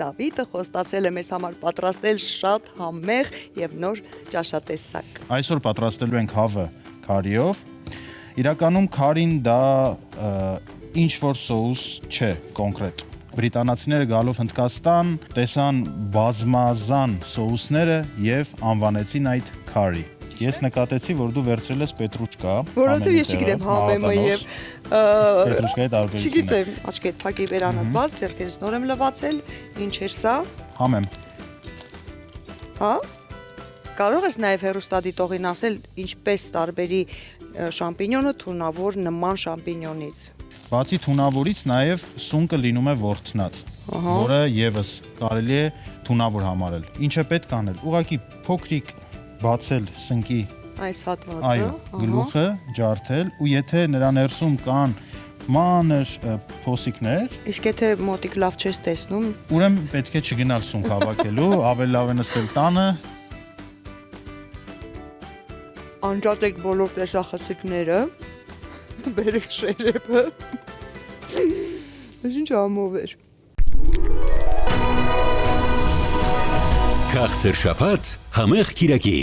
Դավիթը խոստացել է մեզ համար պատրաստել շատ համեղ եւ նոր ճաշատեսակ։ Այսօր պատրաստելու ենք հավը քարիով։ Իրականում քարին դա ինչ որ սոուս չէ կոնկրետ։ Բրիտանացիները գալով Հնդկաստան տեսան բազմազան սոուսները եւ անվանեցին այդ քարի։ Ես նկատեցի, որ դու վերցրել ես պետրուչկա, որովհետեւ ես չգիտեմ համեմը եւ պետրուչկայի տարբերությունը։ Չգիտեմ, աչքի հետ փակի վերանը բաց, ձեռքերս նոր եմ լվացել, ինչ էր սա։ Համեմ։ Հա։ Կարող ես նաեւ հեռուստադիտողին ասել, ինչպես տարբերի շամպինյոնը թունավոր նման շամպինյոնից։ Բացի թունավորից նաև սունկը լինում է ворթնած, որը եւս կարելի է թունավոր համարել։ Ինչը պետք անել, ուղղակի փոքրիկ բացել սնկի այս հատվածը, այո, գլուխը ջարդել ու եթե նրա ներսում կան մանր փոսիկներ, իսկ եթե մոտիկ լավ չես տեսնում, ուրեմն պետք է չգնալ սունկ հավաքելու, ավելի լավ է նստել տանը։ Անջատեք բոլոր տեսախցիկները, բերեք շերեփը։ Ինչ ամով էր։ Քաղցր շաբաթ համեղ կիրակի